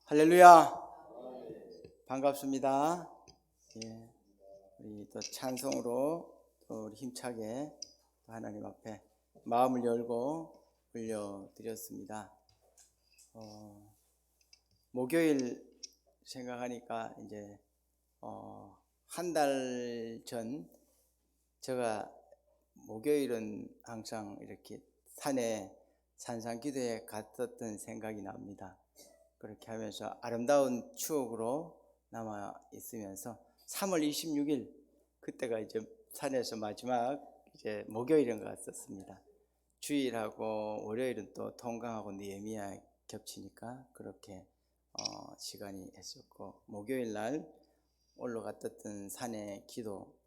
할렐루야. 반갑습니다. 예, 우리 또 찬송으로 또 우리 힘차게 하나님 앞에 마음을 열고 올려드렸습니다. 목요일 생각하니까 이제 한 달 전 제가 목요일은 항상 이렇게 산에 산상기도에 갔었던 생각이 납니다. 그렇게 하면서 아름다운 추억으로 남아 있으면서 3월 26일 그때가 이제 산에서 마지막 이제 목요일인 것 같았습니다. 주일하고 월요일은 또 통강하고 느헤미야 겹치니까 그렇게 시간이 했었고, 목요일 날 올라갔던 산의 기도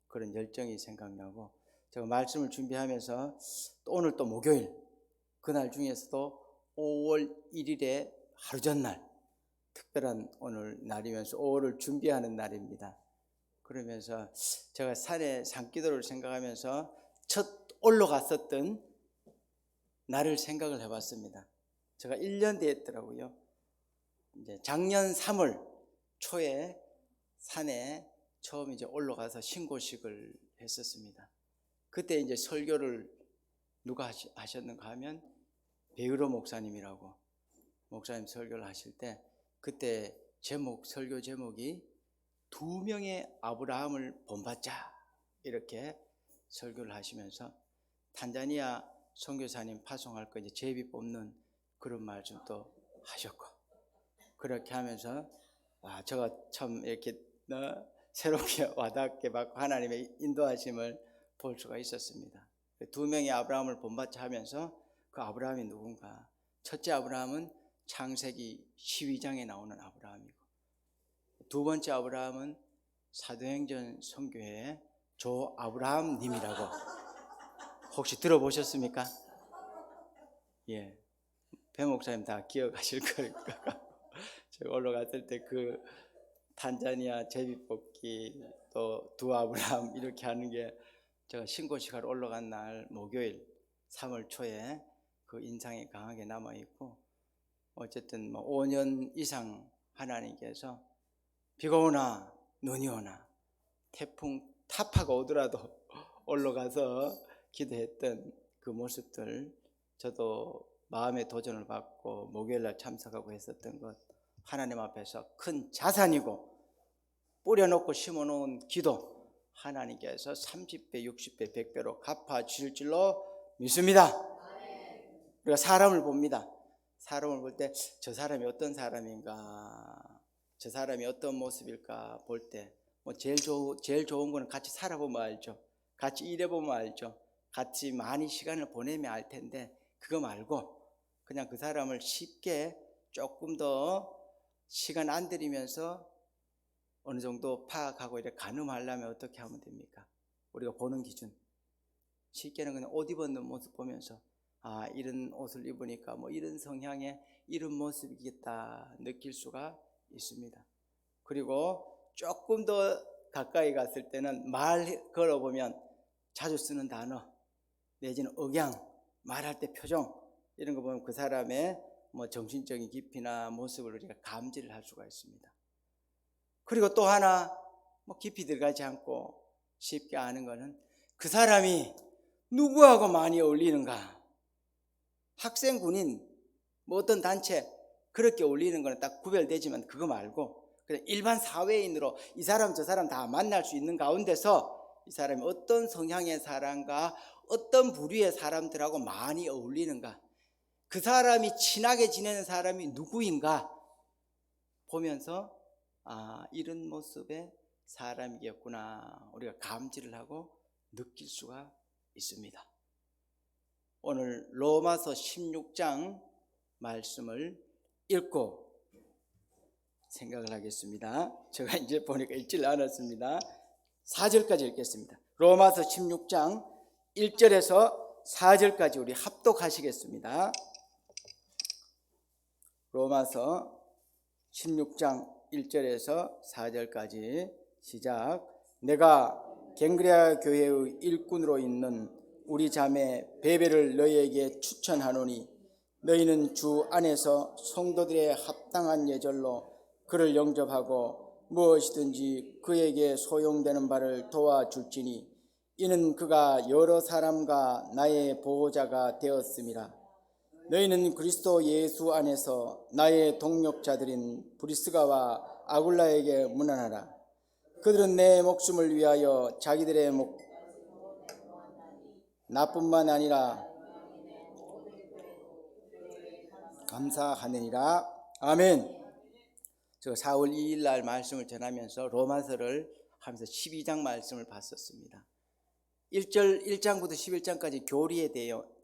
그런 열정이 생각나고, 제가 말씀을 준비하면서 또 오늘 또 목요일 그날 중에서도 5월 1일에 하루 전날 특별한 오늘 날이면서 5월을 준비하는 날입니다. 그러면서 제가 산에 산기도를 생각하면서 첫 올라갔었던 날을 생각을 해봤습니다. 제가 1년 됐더라고요. 이제 작년 3월 초에 산에 처음 이제 올라가서 신고식을 했었습니다. 그때 이제 설교를 누가 하셨는가 하면 베으로 목사님이라고 목사님 설교를 하실 때, 그때 설교 제목이 2명의 아브라함을 본받자 이렇게 설교를 하시면서 탄자니아 선교사님 파송할 거 이제 제비 뽑는 그런 말씀도 하셨고, 그렇게 하면서 제가 참 이렇게 새롭게 와닿게 받고 하나님의 인도하심을 볼 수가 있었습니다. 2명의 아브라함을 본받자 하면서 그 아브라함이 누군가? 첫째 아브라함은 창세기 12장에 나오는 아브라함이고, 두 번째 아브라함은 사도행전 선교회의 조 아브라함 님이라고 혹시 들어보셨습니까? 예, 배 목사님 다 기억하실 거니까. 제가 올라갔을 때 그 탄자니아 제비뽑기 또 두 아브라함 이렇게 하는 게 제가 신고식하러 올라간 날 목요일 3월 초에 그 인상이 강하게 남아있고, 어쨌든 5년 이상 하나님께서 비가 오나 눈이 오나 태풍 타파가 오더라도 올라가서 기도했던 그 모습들, 저도 마음의 도전을 받고 목요일날 참석하고 했었던 것, 하나님 앞에서 큰 자산이고 뿌려놓고 심어놓은 기도 하나님께서 30배, 60배, 100배로 갚아주실 줄로 믿습니다. 우리가 사람을 봅니다. 사람을 볼 때 저 사람이 어떤 사람인가, 저 사람이 어떤 모습일까 볼 때 제일 좋은 거는 같이 살아보면 알죠. 같이 일해보면 알죠. 같이 많이 시간을 보내면 알 텐데, 그거 말고 그냥 그 사람을 쉽게 조금 더 시간 안 들이면서 어느 정도 파악하고 이렇게 가늠하려면 어떻게 하면 됩니까? 우리가 보는 기준, 쉽게는 그냥 옷 입는 모습 보면서 이런 옷을 입으니까 이런 성향의 이런 모습이겠다 느낄 수가 있습니다. 그리고 조금 더 가까이 갔을 때는 말 걸어보면 자주 쓰는 단어 내지는 억양, 말할 때 표정, 이런 거 보면 그 사람의 정신적인 깊이나 모습을 우리가 감지를 할 수가 있습니다. 그리고 또 하나 깊이 들어가지 않고 쉽게 아는 거는 그 사람이 누구하고 많이 어울리는가. 학생, 군인, 어떤 단체 그렇게 어울리는 거는 딱 구별되지만, 그거 말고 그냥 일반 사회인으로 이 사람 저 사람 다 만날 수 있는 가운데서 이 사람이 어떤 성향의 사람과 어떤 부류의 사람들하고 많이 어울리는가, 그 사람이 친하게 지내는 사람이 누구인가 보면서 이런 모습의 사람이겠구나 우리가 감지를 하고 느낄 수가 있습니다. 오늘 로마서 16장 말씀을 읽고 생각을 하겠습니다. 제가 이제 보니까 읽질 않았습니다. 4절까지 읽겠습니다. 로마서 16장 1절에서 4절까지 우리 합독하시겠습니다. 로마서 16장 1절에서 4절까지 시작. 내가 갱그레아 교회의 일꾼으로 있는 우리 자매 베베를 너희에게 추천하노니 너희는 주 안에서 성도들의 합당한 예절로 그를 영접하고 무엇이든지 그에게 소용되는 바를 도와줄지니 이는 그가 여러 사람과 나의 보호자가 되었음이라. 너희는 그리스도 예수 안에서 나의 동력자들인 브리스가와 아굴라에게 문안하라. 그들은 내 목숨을 위하여 자기들의 나뿐만 아니라 감사하느니라. 아멘. 저 4월 2일 날 말씀을 전하면서 로마서를 하면서 12장 말씀을 봤었습니다. 1장부터 11장까지 교리에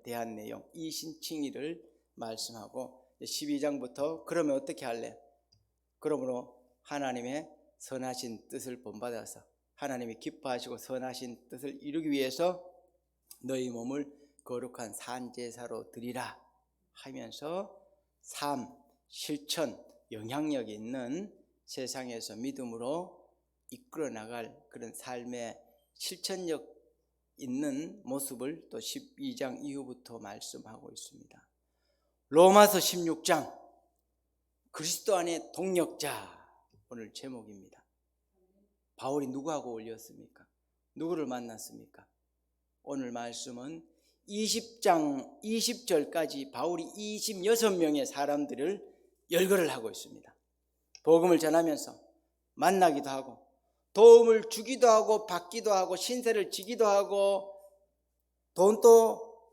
대한 내용, 이신칭의를 말씀하고 12장부터 그러면 어떻게 할래? 그러므로 하나님의 선하신 뜻을 본받아서 하나님이 기뻐하시고 선하신 뜻을 이루기 위해서 너희 몸을 거룩한 산제사로 드리라 하면서 삶, 실천, 영향력 있는 세상에서 믿음으로 이끌어 나갈 그런 삶의 실천력 있는 모습을 또 12장 이후부터 말씀하고 있습니다. 로마서 16장 그리스도 안의 동력자 오늘 제목입니다. 바울이 누구하고 올렸습니까? 누구를 만났습니까? 오늘 말씀은 20장 20절까지 바울이 26명의 사람들을 열거를 하고 있습니다. 복음을 전하면서 만나기도 하고 도움을 주기도 하고 받기도 하고 신세를 지기도 하고 돈도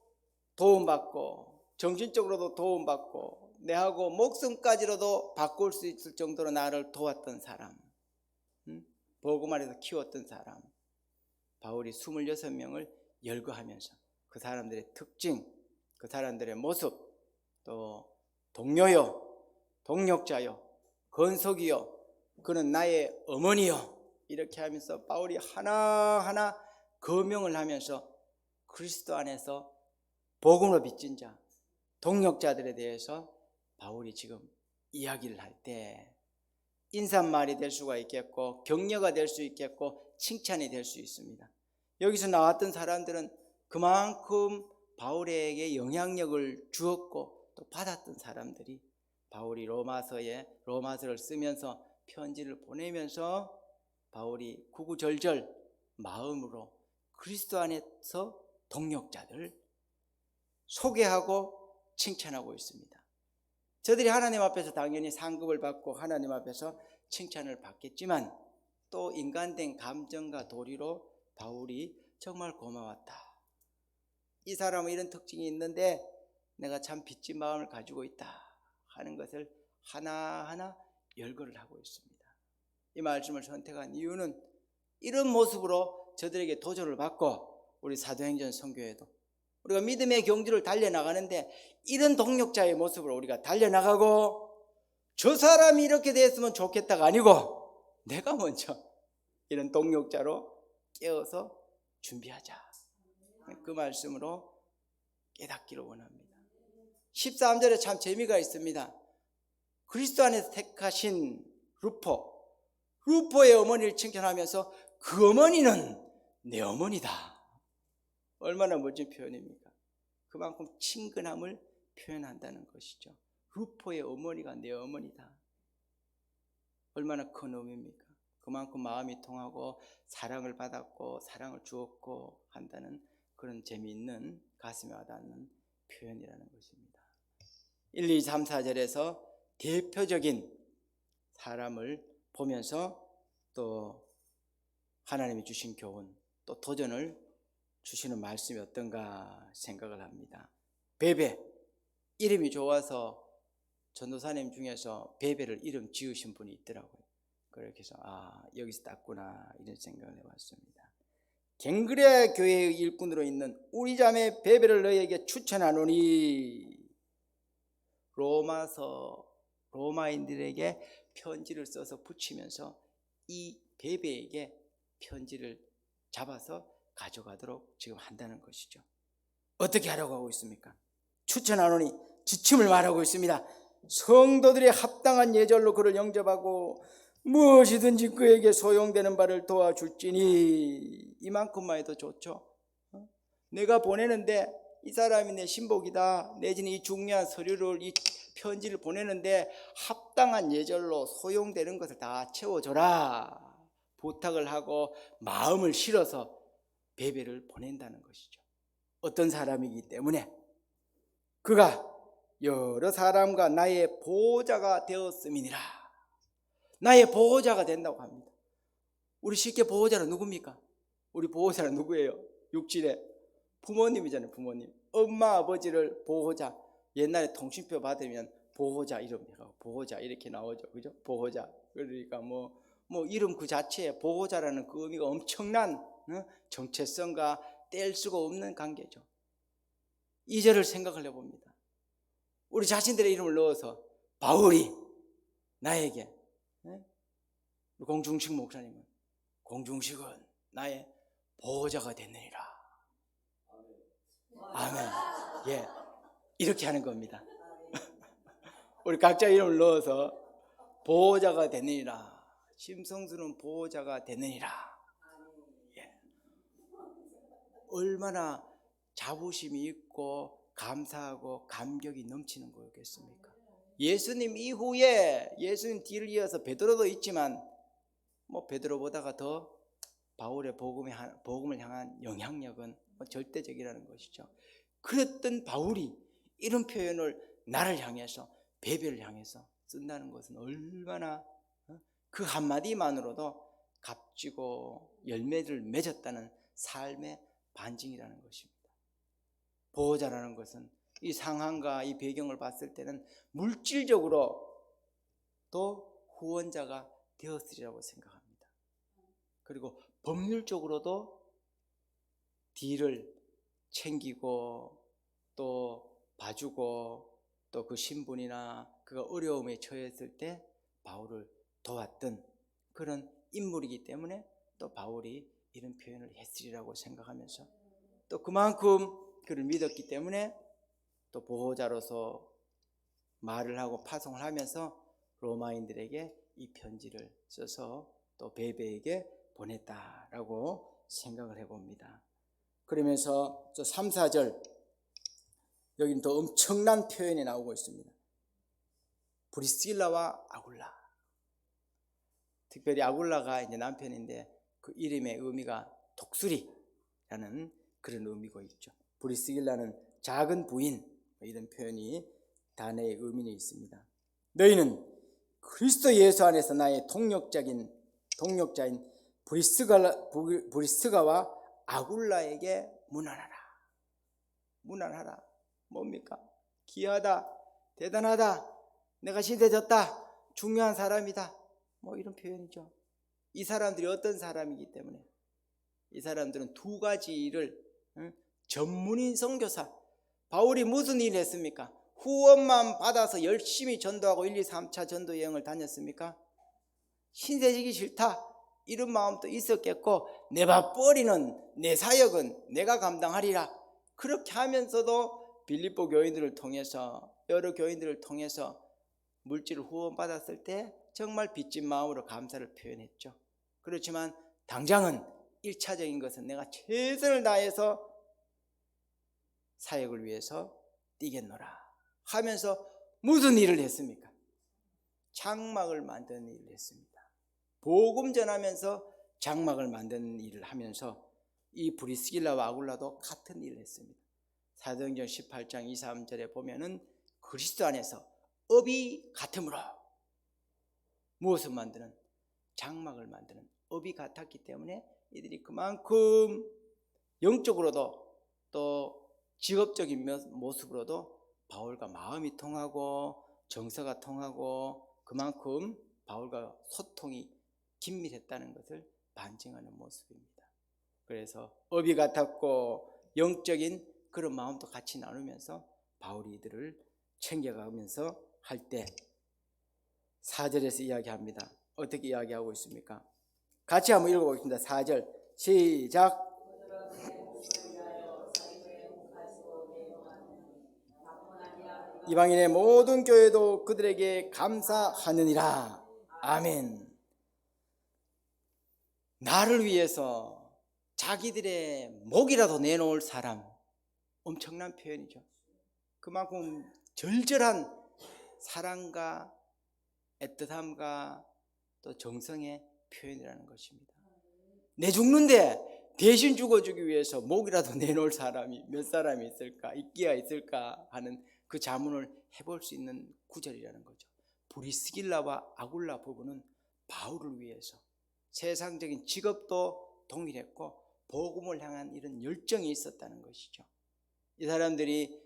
도움받고 정신적으로도 도움받고 내하고 목숨까지로도 바꿀 수 있을 정도로 나를 도왔던 사람, 복음 안에서 키웠던 사람, 바울이 26명을 열거하면서 그 사람들의 특징, 그 사람들의 모습, 또 동료요, 동력자요, 건석이요, 그는 나의 어머니요, 이렇게 하면서 바울이 하나하나 거명을 하면서 그리스도 안에서 복음으로 빚진 자, 동력자들에 대해서 바울이 지금 이야기를 할 때 인사말이 될 수가 있겠고 격려가 될 수 있겠고 칭찬이 될 수 있습니다. 여기서 나왔던 사람들은 그만큼 바울에게 영향력을 주었고 또 받았던 사람들이 바울이 로마서를 쓰면서 편지를 보내면서 바울이 구구절절 마음으로 그리스도 안에서 동력자들 소개하고 칭찬하고 있습니다. 저들이 하나님 앞에서 당연히 상급을 받고 하나님 앞에서 칭찬을 받겠지만 또 인간된 감정과 도리로 바울이 정말 고마웠다. 이 사람은 이런 특징이 있는데 내가 참 빚진 마음을 가지고 있다 하는 것을 하나하나 열거를 하고 있습니다. 이 말씀을 선택한 이유는 이런 모습으로 저들에게 도전을 받고 우리 사도행전 선교회도 우리가 믿음의 경주를 달려나가는데 이런 동력자의 모습으로 우리가 달려나가고 저 사람이 이렇게 됐으면 좋겠다가 아니고 내가 먼저 이런 동력자로 깨어서 준비하자. 그 말씀으로 깨닫기를 원합니다. 13절에 참 재미가 있습니다. 그리스도 안에서 택하신 루포의 어머니를 칭찬하면서 그 어머니는 내 어머니다. 얼마나 멋진 표현입니까? 그만큼 친근함을 표현한다는 것이죠. 루포의 어머니가 내 어머니다. 얼마나 큰 의미입니까? 그만큼 마음이 통하고 사랑을 받았고 사랑을 주었고 한다는 그런 재미있는 가슴에 와닿는 표현이라는 것입니다. 1, 2, 3, 4절에서 대표적인 사람을 보면서 또 하나님이 주신 교훈, 또 도전을 주시는 말씀이 어떤가 생각을 합니다. 베베, 이름이 좋아서 전도사님 중에서 베베를 이름 지으신 분이 있더라고요. 그렇게 해서 여기서 땄구나 이런 생각을 해봤습니다. 갱그레아 교회의 일꾼으로 있는 우리 자매 베베를 너희에게 추천하노니. 로마인들에게 편지를 써서 붙이면서 이 베베에게 편지를 잡아서 가져가도록 지금 한다는 것이죠. 어떻게 하라고 하고 있습니까? 추천하노니 지침을 말하고 있습니다. 성도들의 합당한 예절로 그를 영접하고 무엇이든지 그에게 소용되는 바를 도와줄지니. 이만큼만 해도 좋죠. 내가 보내는데 이 사람이 내 신복이다, 내지는 이 중요한 서류를, 이 편지를 보내는데 합당한 예절로 소용되는 것을 다 채워줘라 부탁을 하고 마음을 실어서 베베를 보낸다는 것이죠. 어떤 사람이기 때문에 그가 여러 사람과 나의 보호자가 되었음이니라. 나의 보호자가 된다고 합니다. 우리 쉽게 보호자는 누굽니까? 우리 보호자는 누구예요? 육질의 부모님이잖아요. 부모님, 엄마 아버지를 보호자. 옛날에 통신표 받으면 보호자 이름, 보호자 이렇게 나오죠, 그죠? 보호자. 그러니까 뭐 이름 그 자체에 보호자라는 그 의미가 엄청난 정체성과 뗄 수가 없는 관계죠. 이절을 생각을 해봅니다. 우리 자신들의 이름을 넣어서 바울이 나에게, 공중식 목사님은 공중식은 나의 보호자가 됐느니라. 아멘. 예, 이렇게 하는 겁니다. 우리 각자 이름을 넣어서 보호자가 되느니라. 심성수는 보호자가 되느니라. 예. 얼마나 자부심이 있고 감사하고 감격이 넘치는 거겠습니까? 예수님 이후에 예수님 뒤를 이어서 베드로도 있지만 베드로보다가 더 바울의 복음을 향한 영향력은 절대적이라는 것이죠. 그랬던 바울이 이런 표현을 나를 향해서, 베베를 향해서 쓴다는 것은 얼마나 그 한마디만으로도 값지고 열매를 맺었다는 삶의 반증이라는 것입니다. 보호자라는 것은 이 상황과 이 배경을 봤을 때는 물질적으로 또 후원자가 되었으리라고 생각합니다. 그리고 법률적으로도 뒤를 챙기고 또 봐주고 또 그 신분이나 그가 어려움에 처했을 때 바울을 도왔던 그런 인물이기 때문에 또 바울이 이런 표현을 했으리라고 생각하면서 또 그만큼 그를 믿었기 때문에 또 보호자로서 말을 하고 파송을 하면서 로마인들에게 이 편지를 써서 또 베베에게 보냈다라고 생각을 해봅니다. 그러면서 저 3, 4절 여기는 또 엄청난 표현이 나오고 있습니다. 브리스길라와 아굴라. 특별히 아굴라가 이제 남편인데 그 이름의 의미가 독수리라는 그런 의미가 있죠. 브리스길라는 작은 부인, 이런 표현이 단어의 의미는 있습니다. 너희는 그리스도 예수 안에서 나의 동력자인 브리스가와 아굴라에게 문안하라. 문안하라. 뭡니까? 귀하다, 대단하다, 내가 신세졌다, 중요한 사람이다, 이런 표현이죠. 이 사람들이 어떤 사람이기 때문에 이 사람들은 두 가지 일을, 전문인 선교사. 바울이 무슨 일을 했습니까? 후원만 받아서 열심히 전도하고 1, 2, 3차 전도 여행을 다녔습니까? 신세지기 싫다 이런 마음도 있었겠고, 내 밥벌이는, 내 사역은 내가 감당하리라. 그렇게 하면서도 빌립보 교인들을 통해서, 여러 교인들을 통해서 물질을 후원받았을 때 정말 빚진 마음으로 감사를 표현했죠. 그렇지만 당장은 1차적인 것은 내가 최선을 다해서 사역을 위해서 뛰겠노라 하면서 무슨 일을 했습니까? 장막을 만드는 일을 했습니다. 복음 전하면서 장막을 만드는 일을 하면서 이 브리스길라와 아굴라도 같은 일을 했습니다. 사도행전 18장 2, 3절에 보면은 그리스도 안에서 업이 같으므로 무엇을 만드는? 장막을 만드는 업이 같았기 때문에 이들이 그만큼 영적으로도 또 직업적인 모습으로도 바울과 마음이 통하고 정서가 통하고 그만큼 바울과 소통이 긴밀했다는 것을 반증하는 모습입니다. 그래서 업이 같았고 영적인 그런 마음도 같이 나누면서 바울이 이들을 챙겨가면서 할 때 4절에서 이야기합니다. 어떻게 이야기하고 있습니까? 같이 한번 읽어보겠습니다. 4절 시작. 이방인의 모든 교회도 그들에게 감사하느니라. 아멘. 나를 위해서 자기들의 목이라도 내놓을 사람, 엄청난 표현이죠. 그만큼 절절한 사랑과 애틋함과 또 정성의 표현이라는 것입니다. 내 죽는데 대신 죽어주기 위해서 목이라도 내놓을 사람이 몇 사람이 있을까, 있기야 있을까 하는 그 자문을 해볼 수 있는 구절이라는 거죠. 브리스길라와 아굴라 부부는 바울을 위해서 세상적인 직업도 동일했고 복음을 향한 이런 열정이 있었다는 것이죠. 이 사람들이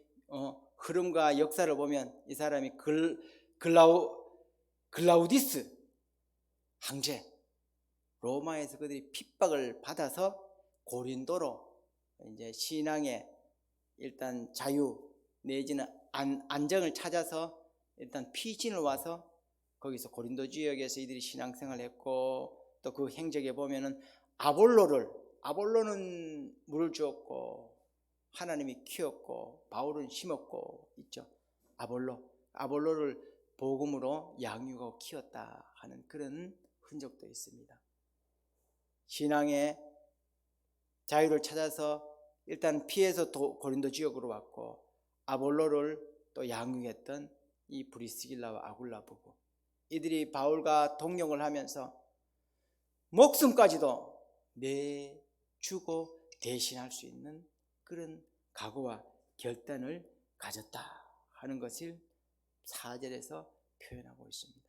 흐름과 역사를 보면 이 사람이 글라우디스 황제, 로마에서 그들이 핍박을 받아서 고린도로 이제 신앙의 일단 자유 내지는 안정을 찾아서 일단 피신을 와서 거기서 고린도 지역에서 이들이 신앙생활을 했고, 또 그 행적에 보면은 아볼로는 물을 주었고 하나님이 키웠고 바울은 심었고 있죠. 아볼로를 복음으로 양육하고 키웠다 하는 그런 흔적도 있습니다. 신앙의 자유를 찾아서 일단 피해서 고린도 지역으로 왔고 아볼로를 또 양육했던 이 브리스길라와 아굴라 부부, 이들이 바울과 동역을 하면서 목숨까지도 내주고 대신할 수 있는 그런 각오와 결단을 가졌다 하는 것을 4절에서 표현하고 있습니다.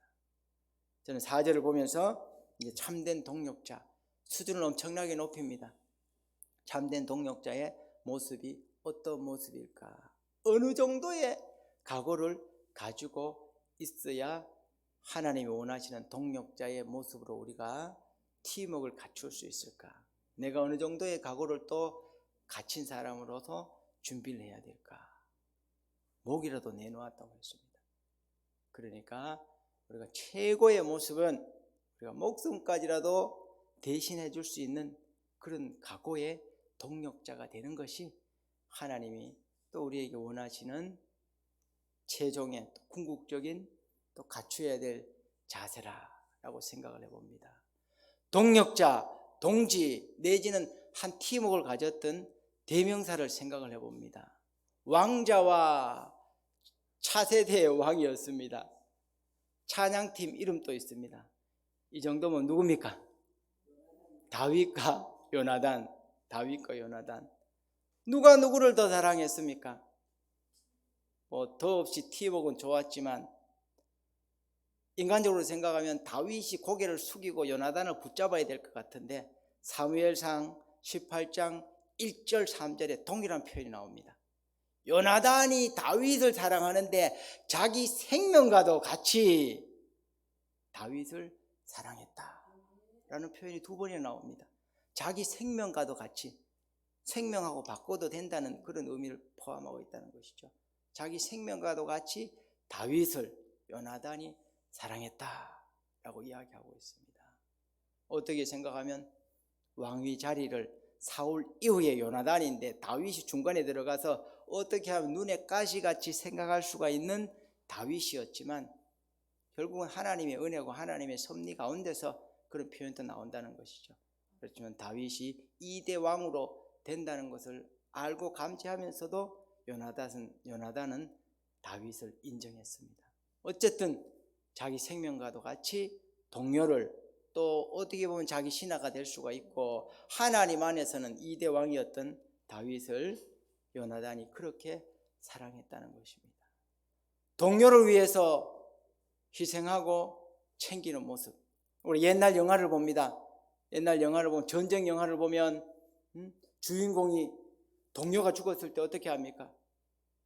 저는 4절을 보면서 이제 참된 동역자 수준을 엄청나게 높입니다. 참된 동역자의 모습이 어떤 모습일까? 어느 정도의 각오를 가지고 있어야 하나님이 원하시는 동역자의 모습으로 우리가 팀워크를 갖출 수 있을까? 내가 어느 정도의 각오를 또 갖춘 사람으로서 준비를 해야 될까? 목이라도 내놓았다고 했습니다. 그러니까 우리가 최고의 모습은 우리가 목숨까지라도 대신해 줄 수 있는 그런 각오의 동역자가 되는 것이 하나님이 또 우리에게 원하시는 최종의 궁극적인 또 갖춰야 될 자세라고 생각을 해봅니다. 동역자, 동지 내지는 한 팀워크를 가졌던 대명사를 생각을 해봅니다. 왕자와 차세대의 왕이었습니다. 찬양팀 이름도 있습니다. 이 정도면 누굽니까? 다윗과 요나단. 누가 누구를 더 사랑했습니까? 더없이 팀워크는 좋았지만 인간적으로 생각하면 다윗이 고개를 숙이고 요나단을 붙잡아야 될 것 같은데 사무엘상 18장 1절 3절에 동일한 표현이 나옵니다. 요나단이 다윗을 사랑하는데 자기 생명과도 같이 다윗을 사랑했다 라는 표현이 2번이나 나옵니다. 자기 생명과도 같이, 생명하고 바꿔도 된다는 그런 의미를 포함하고 있다는 것이죠. 자기 생명과도 같이 다윗을 요나단이 사랑했다라고 이야기하고 있습니다. 어떻게 생각하면 왕위 자리를 사울 이후에 요나단인데 다윗이 중간에 들어가서 어떻게 하면 눈에 가시같이 생각할 수가 있는 다윗이었지만 결국은 하나님의 은혜고 하나님의 섭리 가운데서 그런 표현도 나온다는 것이죠. 그렇지만 다윗이 2대 왕으로 된다는 것을 알고 감지하면서도 요나단은 다윗을 인정했습니다. 어쨌든 자기 생명과도 같이 동료를, 또 어떻게 보면 자기 신하가 될 수가 있고 하나님 안에서는 2대 왕이었던 다윗을 요나단이 그렇게 사랑했다는 것입니다. 동료를 위해서 희생하고 챙기는 모습. 우리 옛날 영화를 봅니다. 옛날 영화를 보면, 전쟁 영화를 보면 주인공이 동료가 죽었을 때 어떻게 합니까?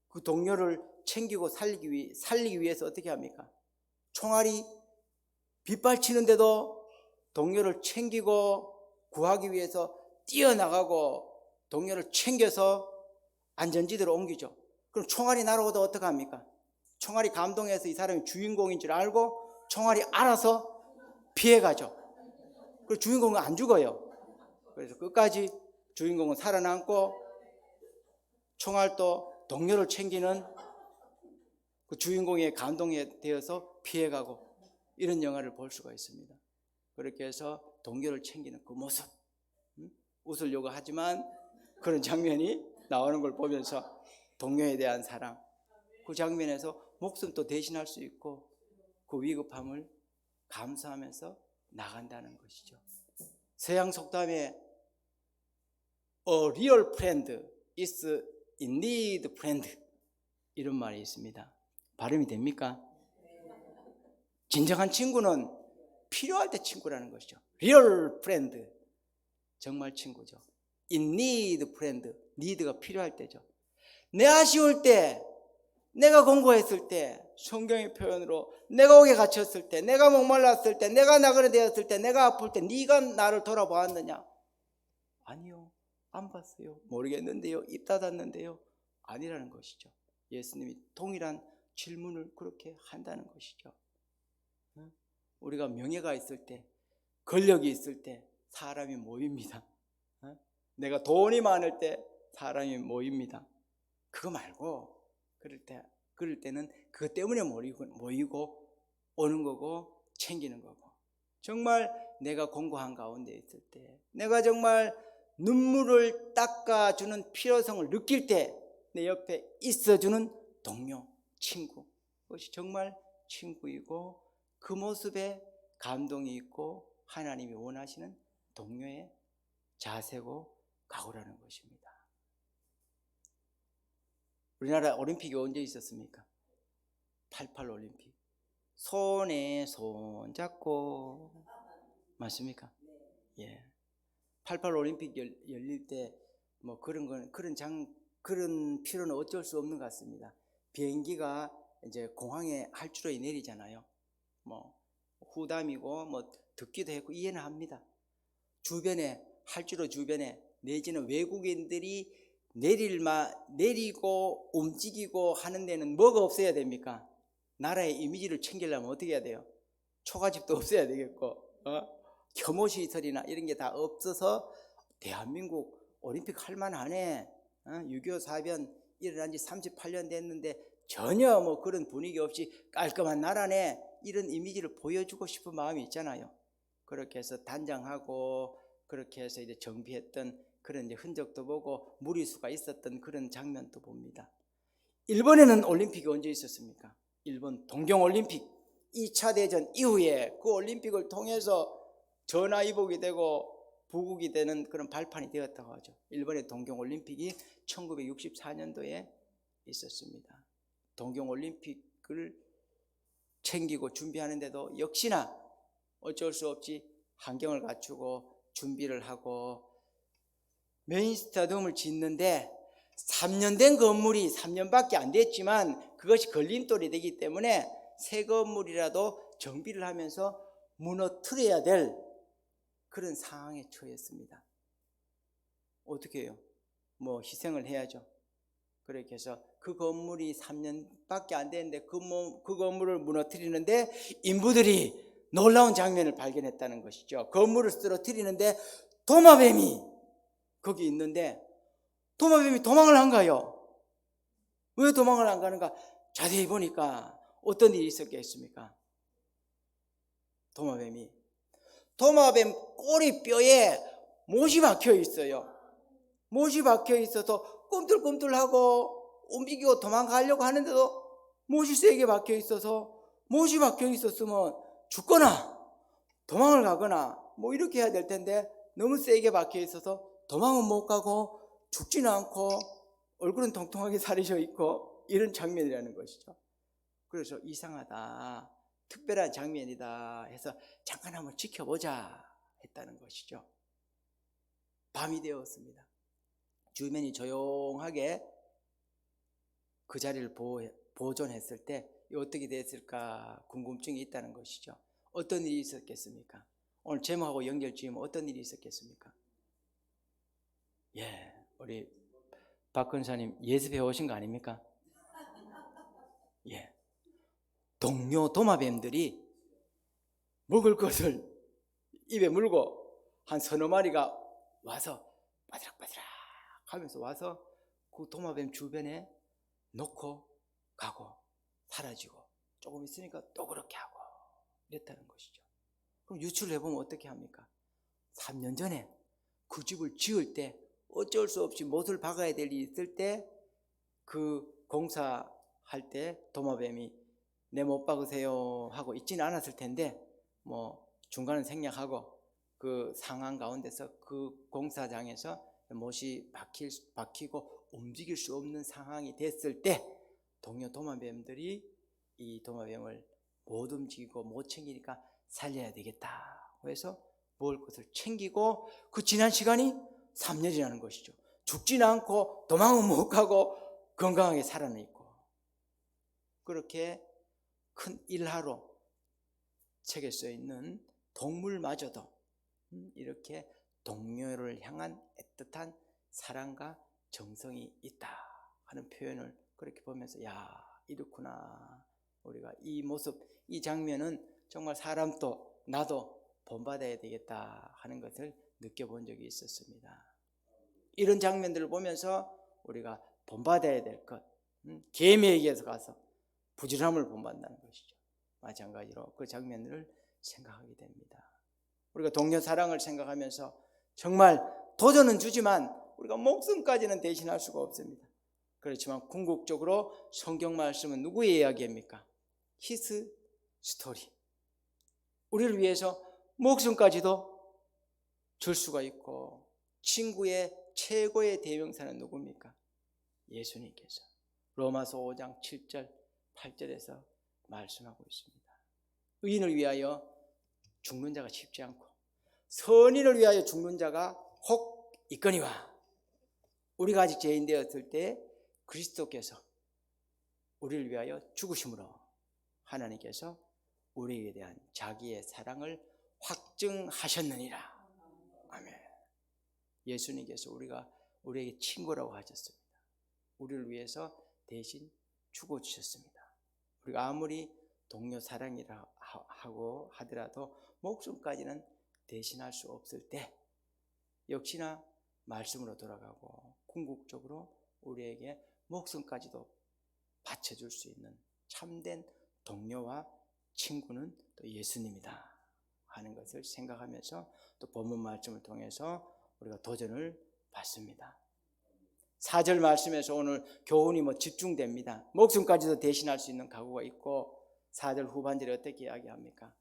그 동료를 챙기고 살리기 위해서 어떻게 합니까? 총알이 빗발치는데도 동료를 챙기고 구하기 위해서 뛰어나가고 동료를 챙겨서 안전지대로 옮기죠. 그럼 총알이 날아오다 어떻게 합니까? 총알이 감동해서 이 사람이 주인공인 줄 알고 총알이 알아서 피해가죠. 그리고 주인공은 안 죽어요. 그래서 끝까지 주인공은 살아남고 총알도 동료를 챙기는 그 주인공의 감동에 되어서 피해가고, 이런 영화를 볼 수가 있습니다. 그렇게 해서 동료를 챙기는 그 모습, 웃으려고 하지만 그런 장면이 나오는 걸 보면서 동료에 대한 사랑, 그 장면에서 목숨도 대신할 수 있고 그 위급함을 감수하면서 나간다는 것이죠. 서양 속담에 A real friend is indeed friend, 이런 말이 있습니다. 발음이 됩니까? 진정한 친구는 필요할 때 친구라는 것이죠. real friend, 정말 친구죠. in need friend, need가 필요할 때죠. 내 아쉬울 때, 내가 공고했을 때, 성경의 표현으로 내가 옥에 갇혔을 때, 내가 목말랐을 때, 내가 나그네되었을 때, 내가 아플 때 네가 나를 돌아보았느냐? 아니요, 안 봤어요. 모르겠는데요, 입 닫았는데요. 아니라는 것이죠. 예수님이 동일한 질문을 그렇게 한다는 것이죠. 우리가 명예가 있을 때, 권력이 있을 때 사람이 모입니다. 내가 돈이 많을 때 사람이 모입니다. 그거 말고 그럴 때는 그것 때문에 모이고 오는 거고 챙기는 거고, 정말 내가 공고한 가운데 있을 때, 내가 정말 눈물을 닦아주는 필요성을 느낄 때 내 옆에 있어주는 동료, 친구, 그것이 정말 친구이고 그 모습에 감동이 있고 하나님이 원하시는 동료의 자세고 각오라는 것입니다. 우리나라 올림픽이 언제 있었습니까? 88 올림픽. 손에 손 잡고, 맞습니까? 예. 88 올림픽 열릴 때 뭐 그런 필요는 어쩔 수 없는 것 같습니다. 비행기가 이제 공항에 할주로에 내리잖아요. 뭐 후담이고 뭐 듣기도 했고 이해는 합니다. 주변에 할주로 주변에 내지는 외국인들이 내리고 움직이고 하는 데는 뭐가 없어야 됩니까? 나라의 이미지를 챙기려면 어떻게 해야 돼요? 초가집도 없어야 되겠고, 혐오시설이나 이런 게 다 없어서 대한민국 올림픽 할 만하네, 6.25 사변 일어난 지 38년 됐는데 전혀 뭐 그런 분위기 없이 깔끔한 나라네, 이런 이미지를 보여주고 싶은 마음이 있잖아요. 그렇게 해서 단장하고 그렇게 해서 이제 정비했던 그런 이제 흔적도 보고 무리수가 있었던 그런 장면도 봅니다. 일본에는 올림픽이 언제 있었습니까? 일본 동경올림픽 2차 대전 이후에 그 올림픽을 통해서 전화위복이 되고 부국이 되는 그런 발판이 되었다고 하죠. 일본의 동경올림픽이 1964년도에 있었습니다. 동경올림픽을 챙기고 준비하는데도 역시나 어쩔 수 없이 환경을 갖추고 준비를 하고 메인 스타디움을 짓는데 3년 된 건물이 3년밖에 안 됐지만 그것이 걸림돌이 되기 때문에 새 건물이라도 정비를 하면서 무너뜨려야 될 그런 상황에 처했습니다. 어떻게 해요? 뭐 희생을 해야죠. 그렇게 해서 그 건물이 3년밖에 안 됐는데 그 건물을 무너뜨리는데 인부들이 놀라운 장면을 발견했다는 것이죠. 건물을 쓰러뜨리는데 도마뱀이 거기 있는데 도마뱀이 도망을 안 가요. 왜 도망을 안 가는가? 자세히 보니까 어떤 일이 있었겠습니까? 도마뱀 꼬리뼈에 못이 박혀 있어요. 못이 박혀 있어서 꿈틀꿈틀하고 움직이고 도망가려고 하는데도 못이 세게 박혀 있어서, 못이 박혀 있었으면 죽거나 도망을 가거나 뭐 이렇게 해야 될 텐데 너무 세게 박혀 있어서 도망은 못 가고 죽지는 않고 얼굴은 통통하게 살이 져 있고 이런 장면이라는 것이죠. 그래서 이상하다, 특별한 장면이다 해서 잠깐 한번 지켜보자 했다는 것이죠. 밤이 되었습니다. 주변이 조용하게 그 자리를 보존했을 때 어떻게 됐을까 궁금증이 있다는 것이죠. 어떤 일이 있었겠습니까? 오늘 제목하고 연결 지으면 어떤 일이 있었겠습니까? 예, 우리 박 권사님 예습해 오신 거 아닙니까? 예, 동료 도마뱀들이 먹을 것을 입에 물고 한 서너 마리가 와서 바드락바드락 하면서 와서 그 도마뱀 주변에 놓고 가고 사라지고 조금 있으니까 또 그렇게 하고 이랬다는 것이죠. 그럼 유출을 해보면 어떻게 합니까? 3년 전에 그 집을 지을 때 어쩔 수 없이 못을 박아야 될 일이 있을 때 그 공사할 때 도마뱀이 내 못 박으세요 하고 있지는 않았을 텐데 뭐 중간은 생략하고 그 상황 가운데서 그 공사장에서 못이 박히고 움직일 수 없는 상황이 됐을 때 동료 도마뱀들이 이 도마뱀을 못 움직이고 못 챙기니까 살려야 되겠다 해서 먹을 것을 챙기고 그 지난 시간이 3년이라는 것이죠. 죽지는 않고 도망은 못 가고 건강하게 살아내 있고, 그렇게 큰 일화로 책에 써 있는 동물마저도 이렇게 동료를 향한 애틋한 사랑과 정성이 있다 하는 표현을 그렇게 보면서 야, 이렇구나. 우리가 이 모습, 이 장면은 정말 사람도 나도 본받아야 되겠다 하는 것을 느껴본 적이 있었습니다. 이런 장면들을 보면서 우리가 본받아야 될 것, 개미에게서 가서 부지런함을 본받는다는 것이죠. 마찬가지로 그 장면을 생각하게 됩니다. 우리가 동료 사랑을 생각하면서 정말 도전은 주지만 우리가 목숨까지는 대신할 수가 없습니다. 그렇지만 궁극적으로 성경 말씀은 누구의 이야기입니까? His story. 우리를 위해서 목숨까지도 줄 수가 있고, 친구의 최고의 대명사는 누굽니까? 예수님께서 로마서 5장 7절 8절에서 말씀하고 있습니다. 의인을 위하여 죽는 자가 쉽지 않고 선인을 위하여 죽는 자가 혹 있거니와, 우리가 아직 죄인 되었을 때 그리스도께서 우리를 위하여 죽으심으로 하나님께서 우리에 대한 자기의 사랑을 확증하셨느니라. 아멘. 예수님께서 우리에게 친구라고 하셨습니다. 우리를 위해서 대신 죽어주셨습니다. 우리가 아무리 동료 사랑이라 하고 하더라도 목숨까지는 대신할 수 없을 때 역시나 말씀으로 돌아가고 궁극적으로 우리에게 목숨까지도 바쳐줄 수 있는 참된 동료와 친구는 또 예수님이다 하는 것을 생각하면서 또 본문 말씀을 통해서 우리가 도전을 받습니다. 4절 말씀에서 오늘 교훈이 집중됩니다. 목숨까지도 대신할 수 있는 각오가 있고, 4절 후반절에 어떻게 이야기합니까?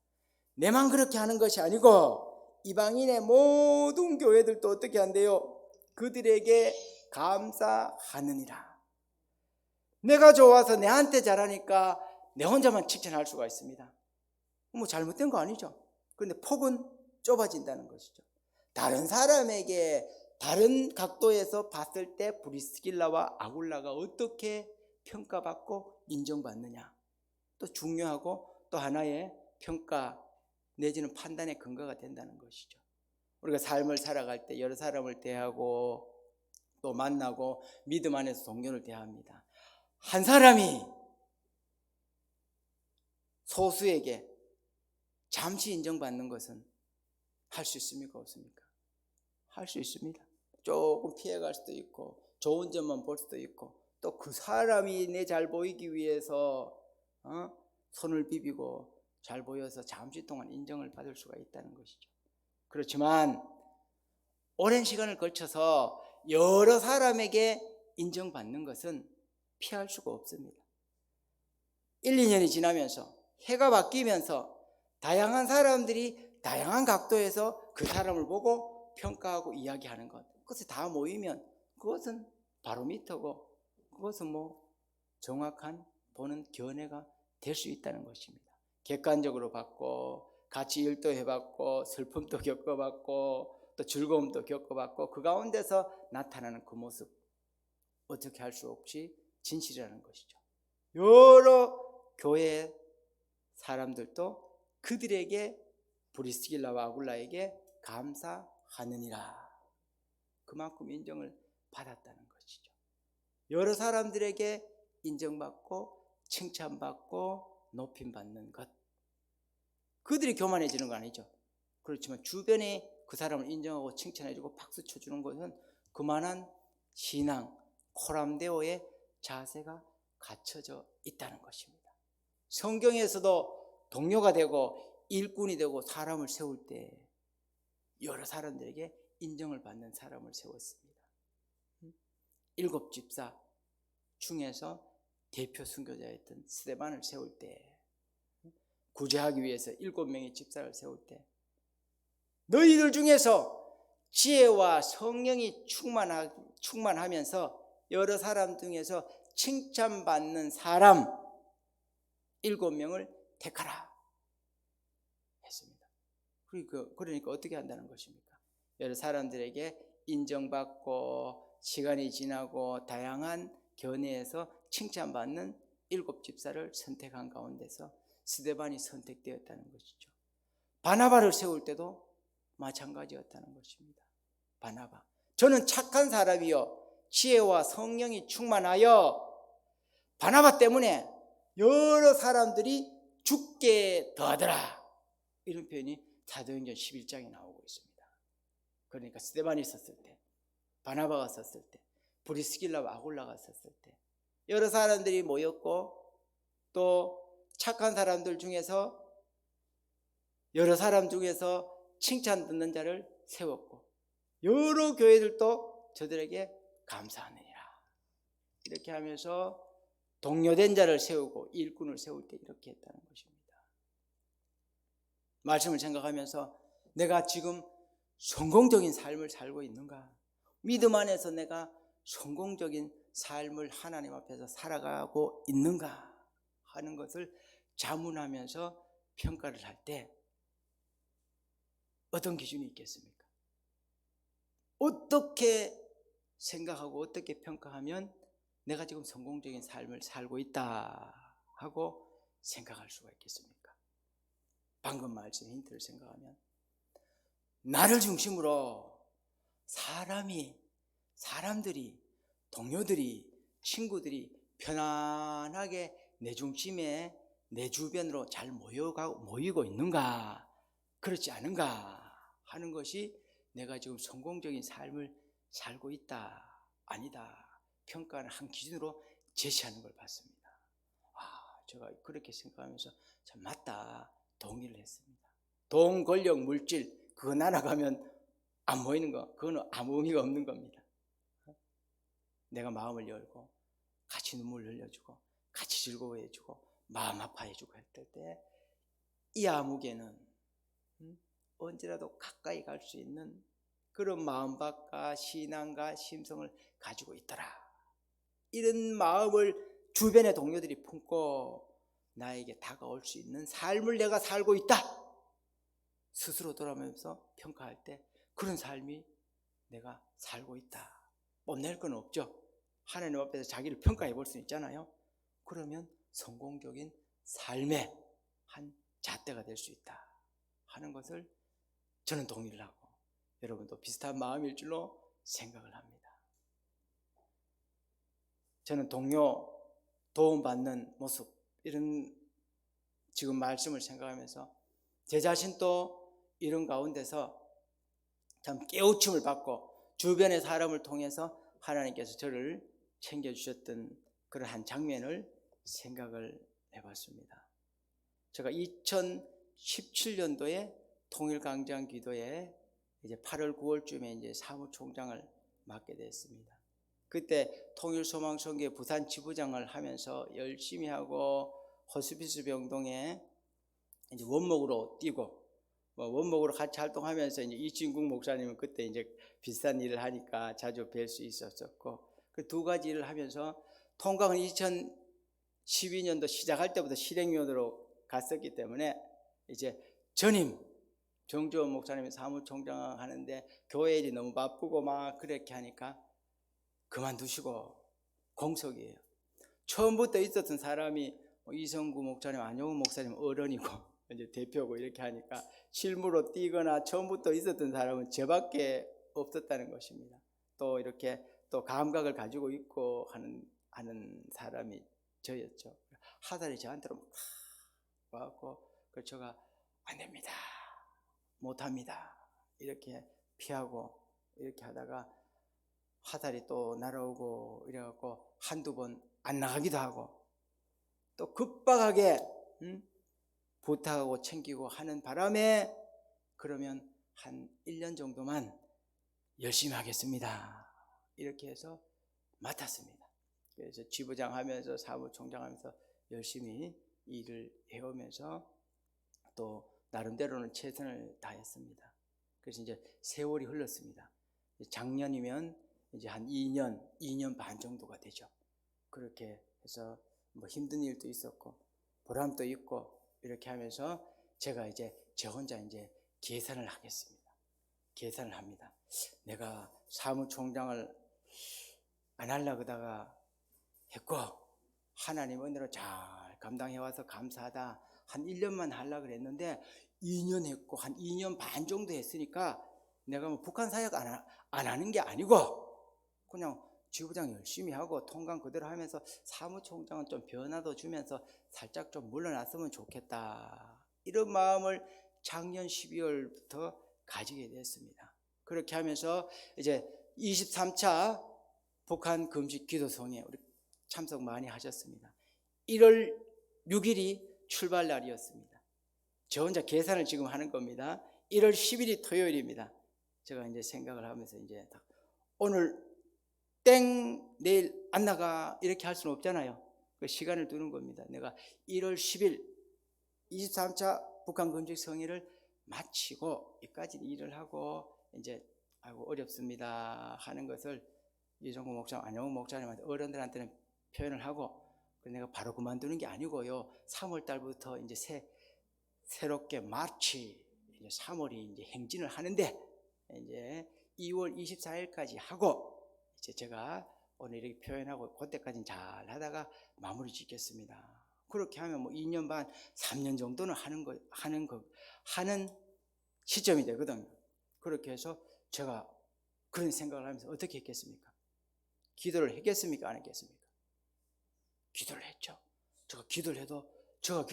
내만 그렇게 하는 것이 아니고 이방인의 모든 교회들도 어떻게 한대요? 그들에게 감사하느니라. 내가 좋아서 내한테 잘하니까 내 혼자만 칭찬할 수가 있습니다. 잘못된 거 아니죠. 그런데 폭은 좁아진다는 것이죠. 다른 사람에게 다른 각도에서 봤을 때 브리스길라와 아굴라가 어떻게 평가받고 인정받느냐, 또 중요하고 또 하나의 평가 내지는 판단의 근거가 된다는 것이죠. 우리가 삶을 살아갈 때 여러 사람을 대하고 또 만나고 믿음 안에서 동료를 대합니다. 한 사람이 소수에게 잠시 인정받는 것은 할 수 있습니까? 없습니까? 할 수 있습니다. 조금 피해갈 수도 있고 좋은 점만 볼 수도 있고 또 그 사람이 내 잘 보이기 위해서 손을 비비고 잘 보여서 잠시 동안 인정을 받을 수가 있다는 것이죠. 그렇지만 오랜 시간을 걸쳐서 여러 사람에게 인정받는 것은 피할 수가 없습니다. 1, 2년이 지나면서 해가 바뀌면서 다양한 사람들이 다양한 각도에서 그 사람을 보고 평가하고 이야기하는 것, 그것이 다 모이면 그것은 바로미터고 그것은 정확한 보는 견해가 될 수 있다는 것입니다. 객관적으로 봤고 같이 일도 해봤고 슬픔도 겪어봤고 또 즐거움도 겪어봤고 그 가운데서 나타나는 그 모습, 어떻게 할 수 없이 진실이라는 것이죠. 여러 교회 사람들도 그들에게 브리스길라와 아굴라에게 감사하느니라. 그만큼 인정을 받았다는 것이죠. 여러 사람들에게 인정받고 칭찬받고 높임받는 것, 그들이 교만해지는 건 아니죠. 그렇지만 주변에 그 사람을 인정하고 칭찬해주고 박수 쳐주는 것은 그만한 신앙, 코람데오의 자세가 갖춰져 있다는 것입니다. 성경에서도 동료가 되고 일꾼이 되고 사람을 세울 때 여러 사람들에게 인정을 받는 사람을 세웠습니다. 7 집사 중에서 대표 순교자였던 스데반을 세울 때, 구제하기 위해서 7명의 집사를 세울 때, 너희들 중에서 지혜와 성령이 충만하면서 여러 사람 중에서 칭찬받는 사람 7명을 택하라 했습니다. 그러니까 어떻게 한다는 것입니까? 여러 사람들에게 인정받고 시간이 지나고 다양한 견해에서 칭찬받는 7 집사를 선택한 가운데서 스데반이 선택되었다는 것이죠. 바나바를 세울 때도 마찬가지였다는 것입니다. 바나바, 저는 착한 사람이요 지혜와 성령이 충만하여 바나바 때문에 여러 사람들이 죽게 더하더라, 이런 표현이 사도행전 11장에 나오고 있습니다. 그러니까 스데반이 썼을 때, 바나바가 썼을 때, 브리스길라와 아굴라가 썼을 때 여러 사람들이 모였고, 또 착한 사람들 중에서 여러 사람 중에서 칭찬 듣는 자를 세웠고, 여러 교회들도 저들에게 감사하느니라, 이렇게 하면서 동료된 자를 세우고 일꾼을 세울 때 이렇게 했다는 것입니다. 말씀을 생각하면서 내가 지금 성공적인 삶을 살고 있는가, 믿음 안에서 내가 성공적인 삶을 하나님 앞에서 살아가고 있는가 하는 것을 자문하면서 평가를 할 때 어떤 기준이 있겠습니까? 어떻게 생각하고 어떻게 평가하면 내가 지금 성공적인 삶을 살고 있다 하고 생각할 수가 있겠습니까? 방금 말씀 힌트를 생각하면, 나를 중심으로 사람들이, 동료들이, 친구들이 편안하게 내 중심에, 내 주변으로 잘 모이고 있는가, 그렇지 않은가 하는 것이 내가 지금 성공적인 삶을 살고 있다, 아니다 평가하는 한 기준으로 제시하는 걸 봤습니다. 제가 그렇게 생각하면서 참 맞다, 동의를 했습니다. 돈, 권력, 물질 그거 날아가면 안 보이는 거, 그거는 아무 의미가 없는 겁니다. 내가 마음을 열고 같이 눈물 흘려주고 같이 즐거워해주고 마음 아파해주고 했을 때 이 아무개는 언제라도 가까이 갈 수 있는 그런 마음밭과 신앙과 심성을 가지고 있더라, 이런 마음을 주변의 동료들이 품고 나에게 다가올 수 있는 삶을 내가 살고 있다, 스스로 돌아보면서 평가할 때 그런 삶이 내가 살고 있다, 뽐낼 건 없죠. 하나님 앞에서 자기를 평가해 볼 수 있잖아요. 그러면 성공적인 삶의 한 잣대가 될 수 있다 하는 것을 저는 동의를 하고, 여러분도 비슷한 마음일 줄로 생각을 합니다. 저는 동료 도움받는 모습, 이런 지금 말씀을 생각하면서 제 자신도 이런 가운데서 참 깨우침을 받고 주변의 사람을 통해서 하나님께서 저를 챙겨주셨던 그런 한 장면을 생각을 해봤습니다. 제가 2017년도에 통일광장 기도에 이제 8월 9월쯤에 이제 사무총장을 맡게 됐습니다. 그때 통일소망선교회 부산 지부장을 하면서 열심히 하고 호스피스 병동에 이제 원목으로 뛰고, 원목으로 같이 활동하면서 이제 이진국 목사님은 그때 이제 비슷한 일을 하니까 자주 뵐 수 있었었고, 그 두 가지 일을 하면서 통광은 2012년도 시작할 때부터 실행위원으로 갔었기 때문에 이제 전임 정주원 목사님이 사무총장 하는데 교회 일이 너무 바쁘고 막 그렇게 하니까 그만두시고 공석이에요. 처음부터 있었던 사람이 이성구 목사님, 안용훈 목사님 어른이고 이제 대표고 이렇게 하니까 실무로 뛰거나 처음부터 있었던 사람은 저밖에 없었다는 것입니다. 또 이렇게 또 감각을 가지고 있고 하는 사람이 저였죠. 하달이 저한테로 막 와갖고 제가 안 됩니다, 못합니다 이렇게 피하고 이렇게 하다가 하달이 또 날아오고 이래갖고 한두 번 안 나가기도 하고 또 급박하게 부탁하고 챙기고 하는 바람에 그러면 한 1년 정도만 열심히 하겠습니다 이렇게 해서 맡았습니다. 그래서 지부장 하면서 사무총장 하면서 열심히 일을 해오면서 또 나름대로는 최선을 다했습니다. 그래서 이제 세월이 흘렀습니다. 작년이면 이제 한 2년 반 정도가 되죠. 그렇게 해서 뭐 힘든 일도 있었고 보람도 있고 이렇게 하면서 제가 이제 저 혼자 이제 계산을 하겠습니다. 계산을 합니다. 내가 사무총장을 안 하려고 하다가 했고 하나님 은혜로 잘 감당해와서 감사하다. 한 1년만 하려고 그랬는데 2년 했고 한 2년 반 정도 했으니까 내가 뭐 북한 사역 안 하는 게 아니고 그냥 지부장 열심히 하고 통감 그대로 하면서 사무총장은 좀 변화도 주면서 살짝 좀 물러났으면 좋겠다. 이런 마음을 작년 12월부터 가지게 됐습니다. 그렇게 하면서 이제 23차 북한 금식 기도성회 우리 참석 많이 하셨습니다. 1월 6일이 출발 날이었습니다. 저 혼자 계산을 지금 하는 겁니다. 1월 10일이 토요일입니다. 제가 이제 생각을 하면서 이제 오늘 땡 내일 안 나가 이렇게 할 수는 없잖아요. 그 시간을 두는 겁니다. 내가 1월 10일 23차 북한 금식 성회를 마치고 여기까지 일을 하고 이제 아이고 어렵습니다 하는 것을 이종구 목사, 안영훈 목사님한테 어른들한테는 표현을 하고 내가 바로 그만두는 게 아니고요. 3월 달부터 이제 새롭게 마치 이제 3월이 이제 행진을 하는데 이제 2월 24일까지 하고 이제 제가 오늘 이렇게 표현하고 그때까지는 잘 하다가 마무리 짓겠습니다. 그렇게 하면 뭐 2년 반, 3년 정도는 하는 시점이 되거든요. 그렇게 해서 제가 그런 생각을 하면서 어떻게 했겠습니까? 기도를 했겠습니까? 안 했겠습니까? 기도를 했죠. 제가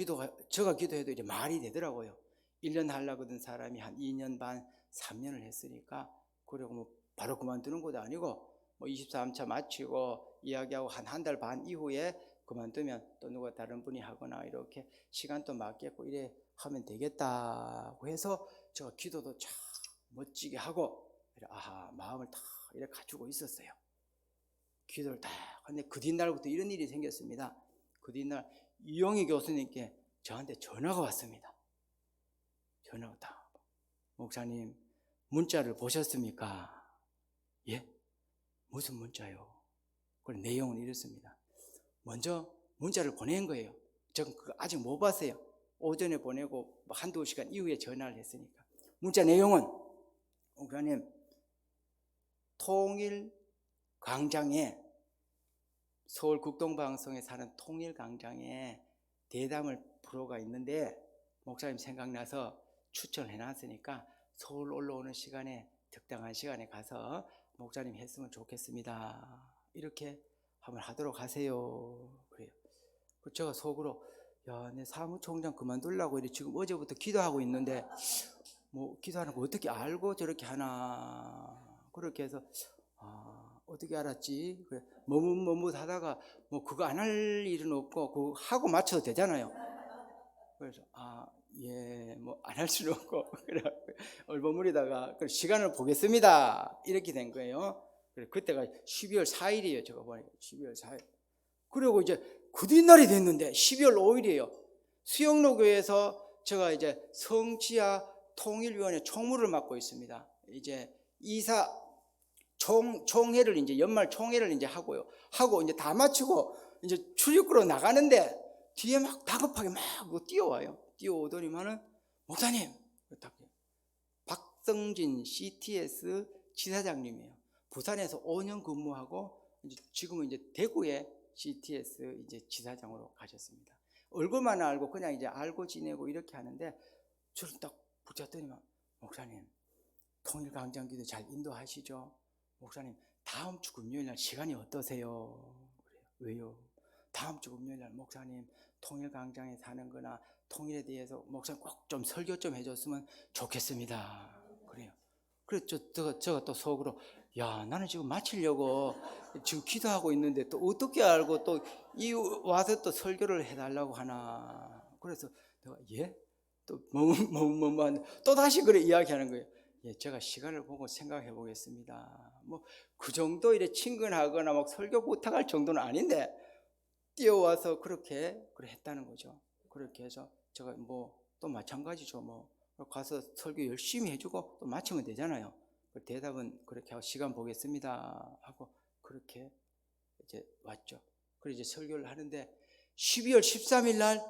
기도해도 이제 말이 되더라고요. 1년 하려고 든 사람이 한 2년 반, 3년을 했으니까 그리고 뭐 바로 그만두는 것도 아니고 뭐 23차 마치고 이야기하고 한 달 반 이후에 그만두면 또 누가 다른 분이 하거나 이렇게 시간도 맞겠고 이래 하면 되겠다고 해서 제가 기도도 참 멋지게 하고 마음을 다 이렇게 가지고 있었어요. 기도를 다 근데 그 뒷날부터 이런 일이 생겼습니다. 그 뒷날 이용희 교수님께 저한테 전화가 왔습니다. 전화가 다 목사님 문자를 보셨습니까? 예? 무슨 문자요? 그 내용은 이렇습니다. 먼저 문자를 보낸 거예요. 저는 그거 아직 못 봤어요. 오전에 보내고 한두 시간 이후에 전화를 했으니까. 문자 내용은 목사님 통일광장에 서울 국동방송에 사는 통일광장에 대담을 프로가 있는데 목사님 생각나서 추천해놨으니까 서울 올라오는 시간에 적당한 시간에 가서 목사님 했으면 좋겠습니다. 이렇게 한번 하도록 하세요. 그래요. 제가 속으로 내 사무총장 그만두려고 지금 어제부터 기도하고 있는데 뭐 기도하는 거 어떻게 알고 저렇게 하나 그렇게 해서 어떻게 알았지? 그래 머뭇하다가 뭐 그거 안 할 일은 없고 그거 하고 맞춰도 되잖아요. 그래서 뭐 안 할 수는 없고 그래 얼버무리다가 시간을 보겠습니다 이렇게 된 거예요. 그래 그때가 12월 4일이에요. 제가 보니까 12월 4일. 그리고 이제 그 뒷날이 됐는데 12월 5일이에요. 수영로 교회에서 제가 이제 성지하 통일위원회 총무를 맡고 있습니다. 이제 이사 총회를 이제 연말 총회를 이제 하고 이제 다 마치고 이제 출입구로 나가는데 뒤에 막 다급하게 막 뛰어와요. 뛰어오더니만은 목사님, 박성진 CTS 지사장님이에요. 부산에서 5년 근무하고 지금은 이제 대구에 CTS 이제 지사장으로 가셨습니다. 얼굴만 알고 그냥 이제 알고 지내고 이렇게 하는데 저를 딱 붙잡더니만 목사님 통일광장기도 잘 인도하시죠? 목사님 다음 주 금요일날 시간이 어떠세요? 그래요. 왜요? 다음 주 금요일날 목사님 통일광장에 사는 거나 통일에 대해서 목사님 꼭 좀 설교 좀 해줬으면 좋겠습니다. 그래요. 그래서 제가 또 속으로 나는 지금 마치려고 지금 기도하고 있는데 또 어떻게 알고 또 와서 또 설교를 해달라고 하나. 그래서 내가 또 또 다시 그래 이야기하는 거예요. 예, 제가 시간을 보고 생각해 보겠습니다. 뭐 그 정도 이래 친근하거나 막 설교 부탁할 정도는 아닌데 뛰어와서 그렇게 했다는 거죠. 그렇게 해서 제가 뭐 또 마찬가지죠. 뭐 가서 설교 열심히 해주고 또 마치면 되잖아요. 대답은 그렇게 하고 시간 보겠습니다 하고 그렇게 이제 왔죠. 그리고 이제 설교를 하는데 12월 13일 날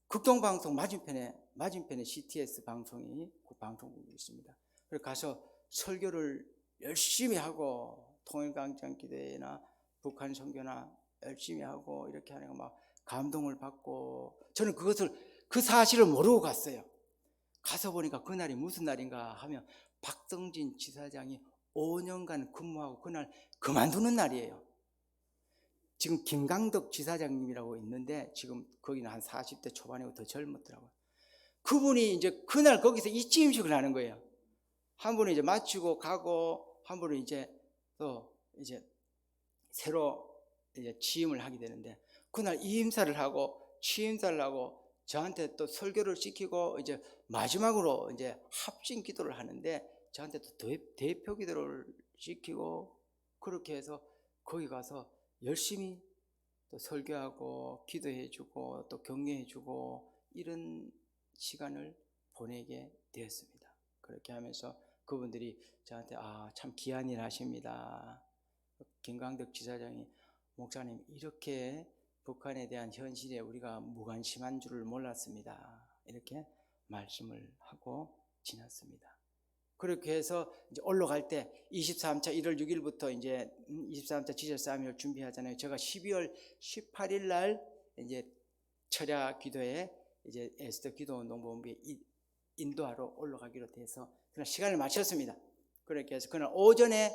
극동방송 맞은편에 CTS 방송이 그 방송국이 있습니다. 그래서 가서 설교를 열심히 하고 통일광장기도회나 북한 선교나 열심히 하고 이렇게 하니까 막 감동을 받고 저는 그 사실을 모르고 갔어요. 가서 보니까 그날이 무슨 날인가 하면 박성진 지사장이 5년간 근무하고 그날 그만두는 날이에요. 지금 김강덕 지사장님이라고 있는데 지금 거기는 한 40대 초반이고 더 젊었더라고요. 그분이 이제 그날 거기서 이취임식을 하는 거예요. 한 분은 이제 마치고 가고 한 분은 이제 또 이제 새로 이제 취임을 하게 되는데 그날 이임사를 하고 취임사를 하고 저한테 또 설교를 시키고 이제 마지막으로 이제 합심 기도를 하는데 저한테 또 대표 기도를 시키고 그렇게 해서 거기 가서 열심히 또 설교하고 기도해주고 또 격려해주고 이런 시간을 보내게 되었습니다. 그렇게 하면서 그분들이 저한테 참 귀한 일 하십니다. 김광덕 지사장이 목사님 이렇게 북한에 대한 현실에 우리가 무관심한 줄을 몰랐습니다. 이렇게 말씀을 하고 지났습니다. 그렇게 해서 이제 올라갈 때 23차 1월 6일부터 이제 23차 지저사미를 준비하잖아요. 제가 12월 18일 날 이제 철야 기도에 이제 에스더 기도운동본부에 인도하러 올라가기로 돼서 그날 시간을 맞췄습니다. 그렇게 해서 그날 오전에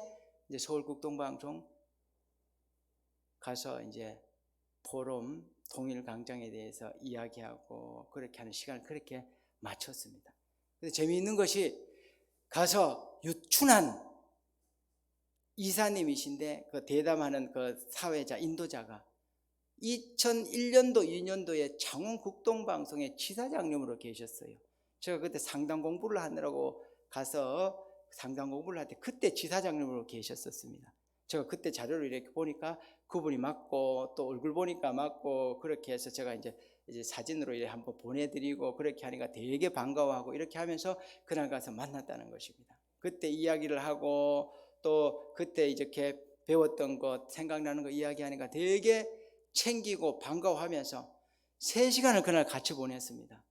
이제 서울 국동방송 가서 이제 포럼 통일광장에 대해서 이야기하고 그렇게 하는 시간을 그렇게 맞췄습니다. 근데 재미있는 것이 가서 유춘한 이사님이신데 그 대담하는 그 사회자 인도자가 2001년도 2년도에 창원 국동방송의 지사장님으로 계셨어요. 제가 그때 상담 공부를 하느라고 가서 상담 공부를 할 때 그때 지사장님으로 계셨었습니다. 제가 그때 자료를 이렇게 보니까 그분이 맞고 또 얼굴 보니까 맞고 그렇게 해서 제가 이제 사진으로 이렇게 한번 보내드리고 그렇게 하니까 되게 반가워하고 이렇게 하면서 그날 가서 만났다는 것입니다. 그때 이야기를 하고 또 그때 이렇게 배웠던 것 생각나는 거 이야기하니까 되게 챙기고 반가워하면서 3시간을 그날 같이 보냈습니다.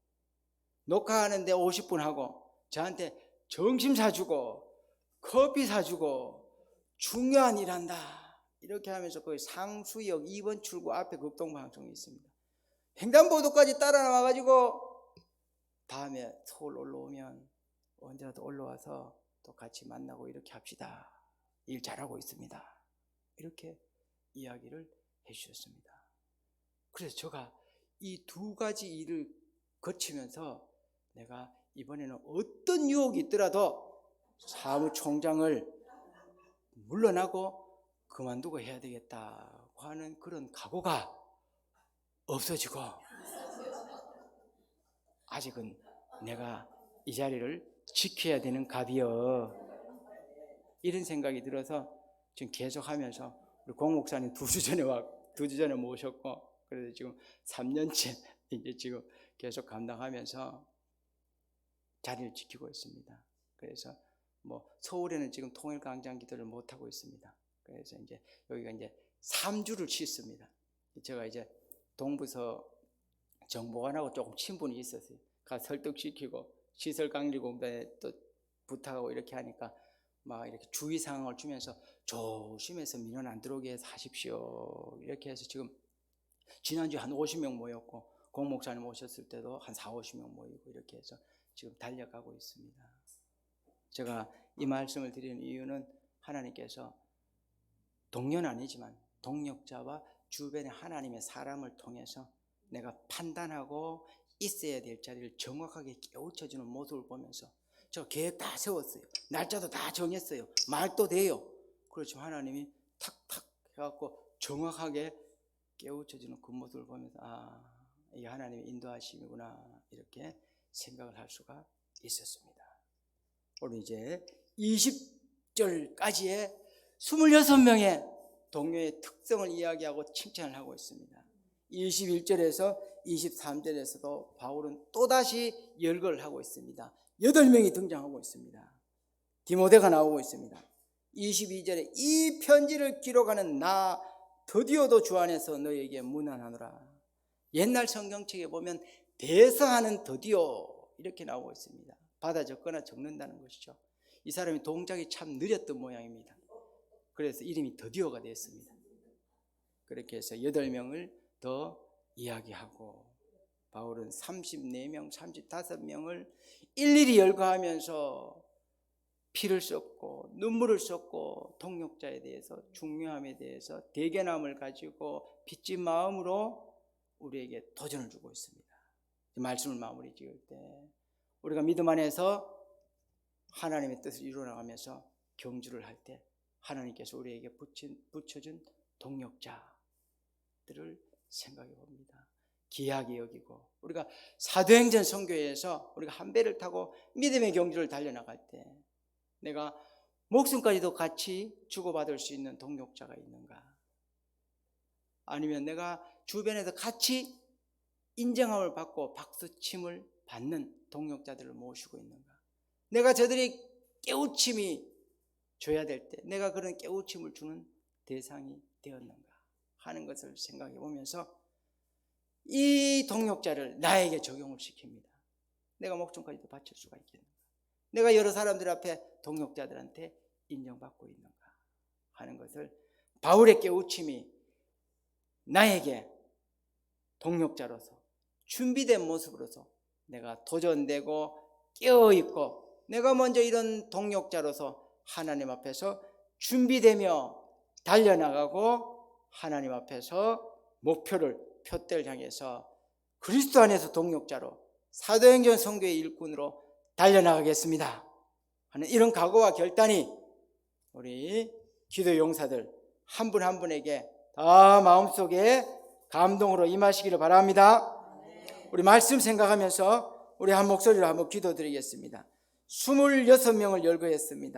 녹화하는데 50분 하고 저한테 점심 사주고 커피 사주고 중요한 일 한다 이렇게 하면서 거기 상수역 2번 출구 앞에 극동방송이 있습니다. 횡단보도까지 따라 나와가지고 다음에 서울 올라오면 언제라도 올라와서 또 같이 만나고 이렇게 합시다. 일 잘하고 있습니다. 이렇게 이야기를 해주셨습니다. 그래서 제가 이 2가지 일을 거치면서 내가 이번에는 어떤 유혹이 있더라도 사무총장을 물러나고 그만두고 해야 되겠다고 하는 그런 각오가 없어지고 아직은 내가 이 자리를 지켜야 되는 갑이여 이런 생각이 들어서 지금 계속 하면서 우리 공 목사님 2주 전에 모셨고 그래서 지금 3년째 이제 지금 계속 감당하면서 자리를 지키고 있습니다. 그래서 뭐 서울에는 지금 통일광장 기도를 못 하고 있습니다. 그래서 이제 여기가 이제 3주를 쉬었습니다. 제가 이제 동부서 정보관하고 조금 친분이 있었어요. 가서 설득시키고 시설관리공단에 또 부탁하고 이렇게 하니까 막 이렇게 주의 사항을 주면서 조심해서 민원 안 들어오게 해서 하십시오. 이렇게 해서 지금 지난주에 한 50명 모였고 공 목사님 오셨을 때도 한 40-50명 모이고 이렇게 해서 지금 달려가고 있습니다. 제가 이 말씀을 드리는 이유는 하나님께서 동료는 아니지만 동력자와 주변의 하나님의 사람을 통해서 내가 판단하고 있어야 될 자리를 정확하게 깨우쳐주는 모습을 보면서 저 계획 다 세웠어요. 날짜도 다 정했어요. 말도 돼요. 그렇지만 하나님이 탁탁 해갖고 정확하게 깨우쳐주는 그 모습을 보면서 이게 하나님의 인도하심이구나 이렇게 생각을 할 수가 있었습니다. 우리 이제 20절까지의 26명의 동료의 특성을 이야기하고 칭찬을 하고 있습니다. 21절에서 23절에서도 바울은 또다시 열거를 하고 있습니다. 8명이 등장하고 있습니다. 디모데가 나오고 있습니다. 22절에 이 편지를 기록하는 나 드디어도 주 안에서 너에게 문안하노라. 옛날 성경책에 보면 대서하는 드디어 이렇게 나오고 있습니다. 받아 적거나 적는다는 것이죠. 이 사람이 동작이 참 느렸던 모양입니다. 그래서 이름이 드디어가 됐습니다. 그렇게 해서 8명을 더 이야기하고 바울은 34명, 35명을 일일이 열거하면서 피를 쏟고 눈물을 쏟고 동역자에 대해서 중요함에 대해서 대견함을 가지고 빚진 마음으로 우리에게 도전을 주고 있습니다. 말씀을 마무리 지을 때 우리가 믿음 안에서 하나님의 뜻을 이루어나가면서 경주를 할 때 하나님께서 우리에게 붙여준 동역자들을 생각해 봅니다. 귀하게 여기고 우리가 사도행전 선교회에서 우리가 한 배를 타고 믿음의 경주를 달려나갈 때 내가 목숨까지도 같이 주고받을 수 있는 동역자가 있는가? 아니면 내가 주변에서 같이 인정함을 받고 박수침을 받는 동역자들을 모시고 있는가? 내가 저들이 깨우침이 줘야 될 때 내가 그런 깨우침을 주는 대상이 되었는가 하는 것을 생각해 보면서 이 동역자를 나에게 적용을 시킵니다. 내가 목숨까지도 바칠 수가 있겠는가? 내가 여러 사람들 앞에 동역자들한테 인정받고 있는가 하는 것을 바울의 깨우침이 나에게 동역자로서 준비된 모습으로서 내가 도전되고 깨어있고 내가 먼저 이런 동역자로서 하나님 앞에서 준비되며 달려나가고 하나님 앞에서 목표를 표대를 향해서 그리스도 안에서 동역자로 사도행전 선교의 일꾼으로 달려나가겠습니다 하는 이런 각오와 결단이 우리 기도 용사들 한 분 한 분에게 다 마음속에 감동으로 임하시기를 바랍니다. 우리 말씀 생각하면서 우리 한 목소리로 한번 기도드리겠습니다. 26명을 열거했습니다.